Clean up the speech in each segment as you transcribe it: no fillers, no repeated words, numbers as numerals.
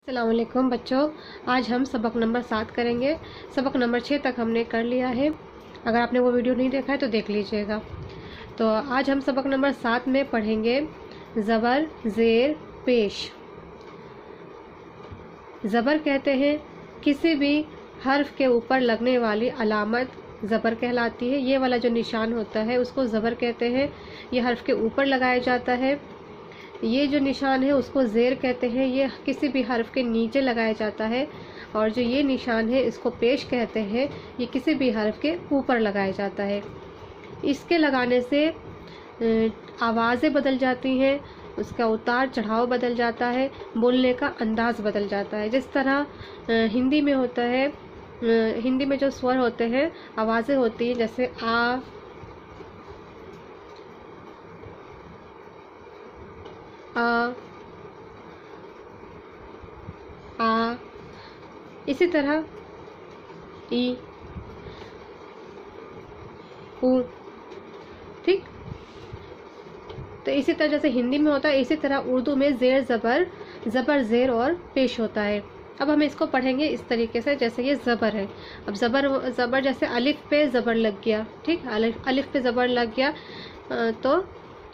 अस्सलामुअलैकुम बच्चों, आज हम सबक नंबर 7 करेंगे। सबक नंबर 6 तक हमने कर लिया है। अगर आपने वो वीडियो नहीं देखा है तो देख लीजिएगा। तो आज हम सबक नंबर 7 में पढ़ेंगे ज़बर, ज़ेर, पेश। ज़बर कहते हैं किसी भी हर्फ के ऊपर लगने वाली अलामत ज़बर कहलाती है। ये वाला जो निशान होता है उसको ज़बर कहते हैं। ये हर्फ के ऊपर लगाया जाता है। ये जो निशान है उसको ज़ेर कहते हैं। ये किसी भी हर्फ के नीचे लगाया जाता है। और जो ये निशान है इसको पेश कहते हैं। ये किसी भी हर्फ के ऊपर लगाया जाता है। इसके लगाने से आवाज़ें बदल जाती हैं, उसका उतार चढ़ाव बदल जाता है, बोलने का अंदाज बदल जाता है। जिस तरह हिंदी में होता है, हिंदी में जो स्वर होते हैं, आवाज़ें होती हैं, जैसे आ, इसी तरह ई, ऊ, ठीक। तो इसी तरह जैसे हिंदी में होता है, इसी तरह उर्दू में ज़ेर ज़बर, ज़बर ज़ेर और पेश होता है। अब हम इसको पढ़ेंगे इस तरीके से, जैसे ये ज़बर है। अब ज़बर जैसे अलिफ पे ज़बर लग गया, ठीक, अलिफ पे ज़बर लग गया तो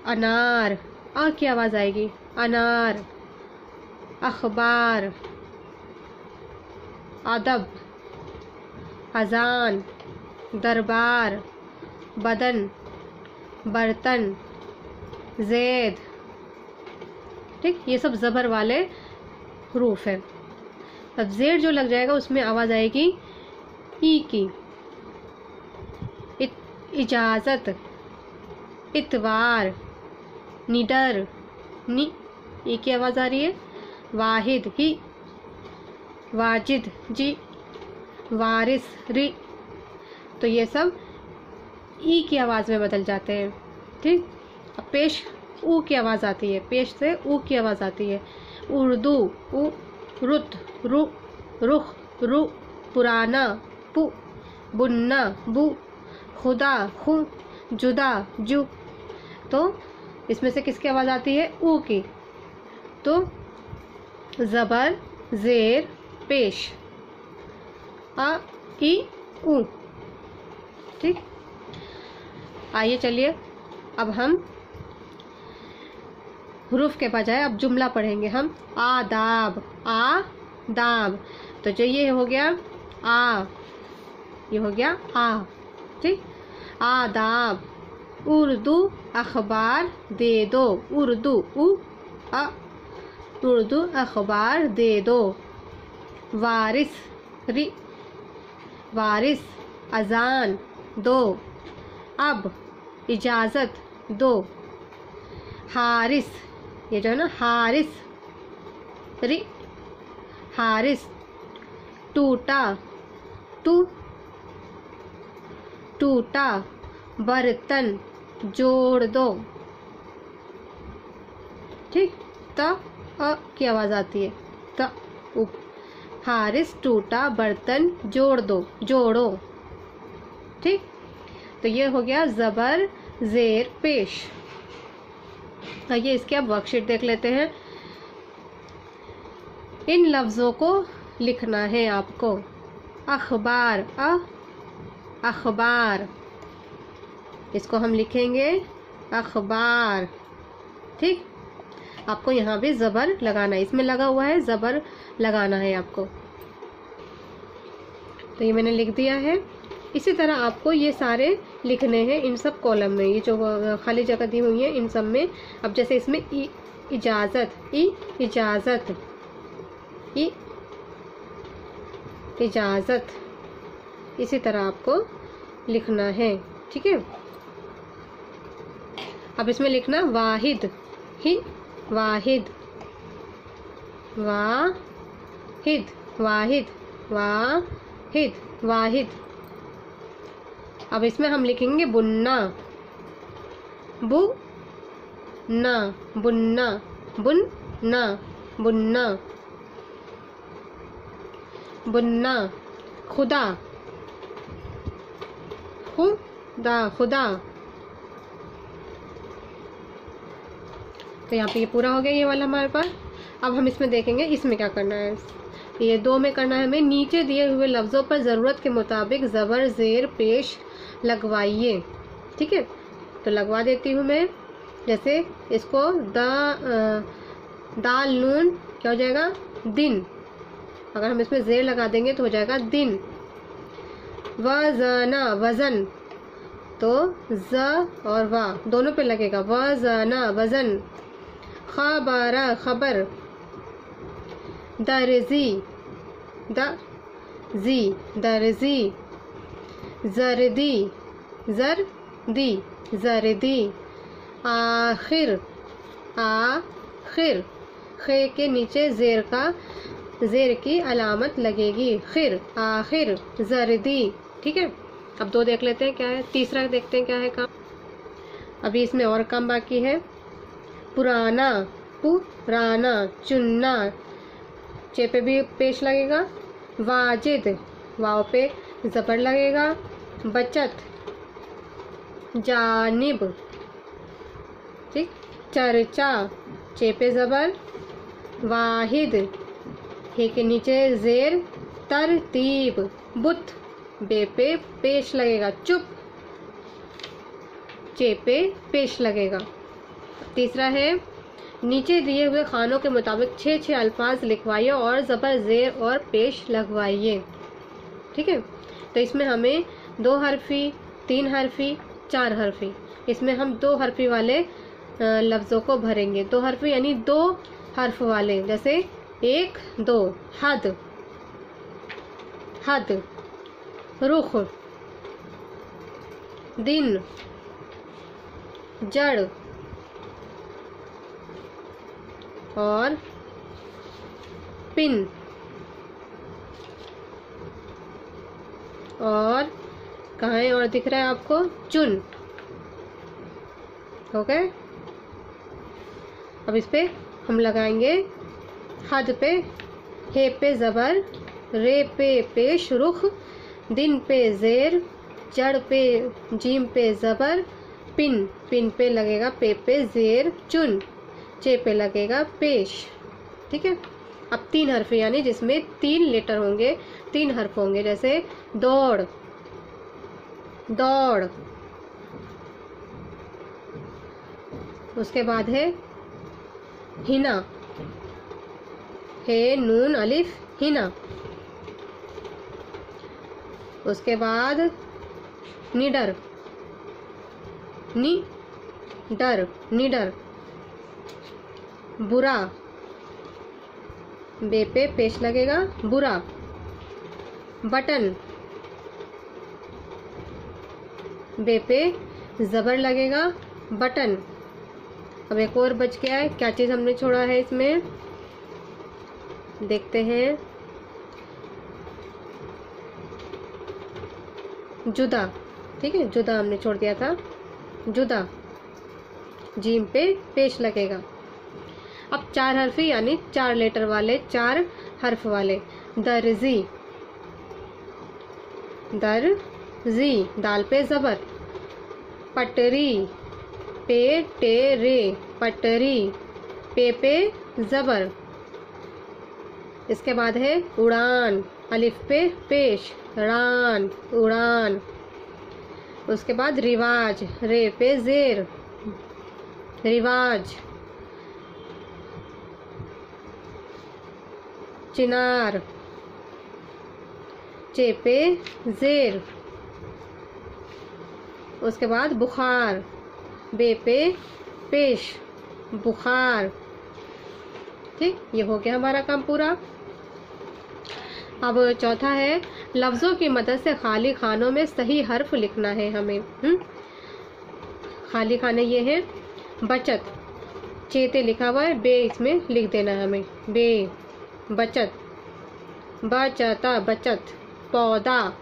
अनार, आ की आवाज़ आएगी, अनार। अखबार, अदब, अजान, दरबार, बदन, बर्तन, ज़ैद, ठीक। ये सब ज़बर वाले हरूफ है। अब ज़ेर जो लग जाएगा उसमें आवाज़ आएगी ई की। इजाज़त, इतवार, निडर, नी, ई की आवाज़ आ रही है। वाहिद, ही, वाजिद, जी, वारिस, री। तो ये सब ई की आवाज़ में बदल जाते हैं, ठीक। अब पेश ऊ की आवाज़ आती है, पेश से ऊ की आवाज़ आती है। उर्दू, उ, रुत, रु, रुख, रु, पुराना, पु, बुन्ना, बु, खुदा, खु, जुदा, जु। तो इसमें से किसकी आवाज़ आती है? ऊ की। तो ज़बर, ज़ेर, पेश, आ, ई, ऊ, ठीक। आइए चलिए अब हम हरूफ के बजाय अब जुमला पढ़ेंगे हम। आदाब, आ, दाब। तो जो ये हो गया आ, ये हो गया आ, ठीक। आदाब, उर्दू अखबार दे दो, उर्दू, उ, आ, उर्दू अखबार दे दो। वारिस, रि, वारिस, अजान दो। अब, इजाज़त दो। हारिस, ये जो है ना हारिस, रि, हारिस। टूटा, टू, टूटा। बर्तन जोड़ दो, ठीक। त, अ की आवाज़ आती है, त, उ। हारिस टूटा बर्तन जोड़ दो, जोड़ो, ठीक। तो ये हो गया ज़बर, ज़ेर, पेश। आइए इसके अब वर्कशीट देख लेते हैं। इन लफ्ज़ों को लिखना है आपको। अखबार, अखबार, इसको हम लिखेंगे अखबार, ठीक। आपको यहाँ भी ज़बर लगाना है, इसमें लगा हुआ है, ज़बर लगाना है आपको। तो ये मैंने लिख दिया है। इसी तरह आपको ये सारे लिखने हैं इन सब कॉलम में, ये जो खाली जगह दी हुई है इन सब में। अब जैसे इसमें इजाज़त, इजाज़त, इजाज़त, इसी तरह आपको लिखना है, ठीक है। अब इसमें लिखना वाहिद, ही, वाहिद, वाहिद, वाहिद, वाहिद, वाहिद। अब इसमें हम लिखेंगे बुन्ना, बु, ना, बुन्ना, बुन्ना, बुन्ना, बुन्ना। खुदा, खुदा, खुदा। तो यहाँ पे ये पूरा हो गया ये वाला हमारे पास। अब हम इसमें देखेंगे इसमें क्या करना है। ये 2 में करना है हमें। नीचे दिए हुए लफ्ज़ों पर ज़रूरत के मुताबिक ज़बर ज़ेर पेश लगवाइए। ठीक है, तो लगवा देती हूँ मैं। जैसे इसको दाल नून क्या हो जाएगा, दिन। अगर हम इसमें ज़ेर लगा देंगे तो हो जाएगा दिन। वज़ना वज़न, तो ज और वा दोनों पे लगेगा, वज़ना वज़न। खबरा खबर। दर्जी दी दर्जी। जर्दी जर्दी जर्दी। आखिर आखिर, खे के नीचे ज़ेर की अलामत लगेगी, खिर आखिर जर्दी। ठीक है, अब 2 देख लेते हैं क्या है। तीसरा देखते हैं क्या है काम। अभी इसमें और काम बाकी है। पुराना पुराना, चुनना, चे पे भी पेश लगेगा। वाजिद, वाव पे ज़बर लगेगा। बचत, जानिब। ठीक, चर्चा, चे पे ज़बर। वाहिद, हे के नीचे ज़ेर। तरतीब, बुत, बे पे पेश लगेगा। चुप, चे पे पेश लगेगा। तीसरा है, नीचे दिए हुए खानों के मुताबिक 6 अल्फाज लिखवाइए और ज़बर ज़ेर और पेश लगवाइए। ठीक है, तो इसमें हमें 2 हरफी, 3 हरफी, 4 हरफी, इसमें हम 2 हरफी वाले लफ्ज़ों को भरेंगे। 2 हरफी यानी 2 हर्फ वाले, जैसे 1 2। हद हद। रुख, दिन, जड़ और पिन। और कहाँ है और दिख रहा है आपको, चुन। ओके, अब इस पे हम लगाएंगे हद पे, हे पे ज़बर, रे पे पेश रुख, दिन पे ज़ेर, जड़ पे जीम पे ज़बर, पिन पे लगेगा पे ज़ेर, चुन, चे पे लगेगा पेश। ठीक है, अब 3 हर्फ यानी जिसमें 3 लेटर होंगे, 3 हर्फ होंगे, जैसे दौड़ दौड़। उसके बाद है हिना, हे नून अलिफ हिना। उसके बाद निडर, निडर। बुरा, बे पे पेश लगेगा, बुरा। बटन, बे पे ज़बर लगेगा, बटन। अब एक और बच गया है, क्या चीज़ हमने छोड़ा है इसमें, देखते हैं। जुदा। ठीक है, जुदा हमने छोड़ दिया था, जुदा, जीम पे पेश लगेगा। अब 4 हर्फी यानी 4 लेटर वाले, 4 हर्फ वाले। दर्जी दर्जी, दाल पे ज़बर। पटरी, पे टे रे, पटरी, पे ज़बर। इसके बाद है उड़ान, अलिफ पे पेश, रान, उड़ान। उसके बाद रिवाज, रे पे ज़ेर, रिवाज। चिनार, चे पे ज़ेर। उसके बाद बुखार, बे पे पेश, बुखार। ठीक, ये हो गया हमारा काम पूरा। अब चौथा है, लफ्ज़ों की मदद से खाली खानों में सही हर्फ लिखना है हमें। खाली खाने ये हैं, बचत, चेते लिखा हुआ है, बे इसमें लिख देना है हमें, बे, बचत, बचता, बचत। पौधा,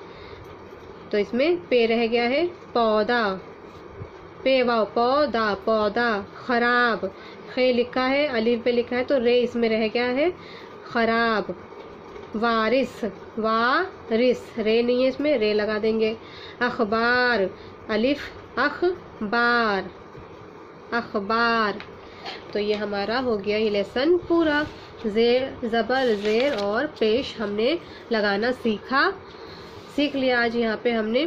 तो इसमें पे रह गया है, पौधा, पे वाव, पौधा, पौधा। खराब, खे लिखा है, अलिफ पे लिखा है, तो रे इसमें रह गया है, खराब। वारिस, वारिस, रे नहीं है इसमें, रे लगा देंगे। अखबार, अलिफ, अखबार, अखबार। तो ये हमारा हो गया ये लेसन पूरा। ज़ेर, ज़बर, ज़ेर और पेश हमने लगाना सीख लिया आज यहाँ पे हमने।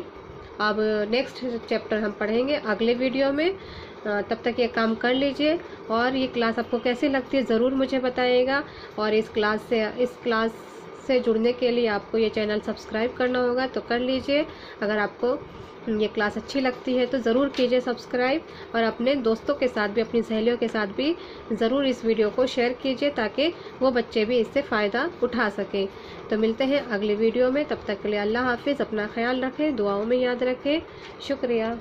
अब नेक्स्ट चैप्टर हम पढ़ेंगे अगले वीडियो में। तब तक ये काम कर लीजिए और ये क्लास आपको कैसी लगती है ज़रूर मुझे बताइएगा। और इस क्लास से जुड़ने के लिए आपको ये चैनल सब्सक्राइब करना होगा, तो कर लीजिए। अगर आपको ये क्लास अच्छी लगती है तो ज़रूर कीजिए सब्सक्राइब, और अपने दोस्तों के साथ भी, अपनी सहेलियों के साथ भी ज़रूर इस वीडियो को शेयर कीजिए ताकि वो बच्चे भी इससे फ़ायदा उठा सकें। तो मिलते हैं अगले वीडियो में, तब तक के लिए अल्लाह हाफिज़। अपना ख्याल रखें, दुआओं में याद रखें। शुक्रिया।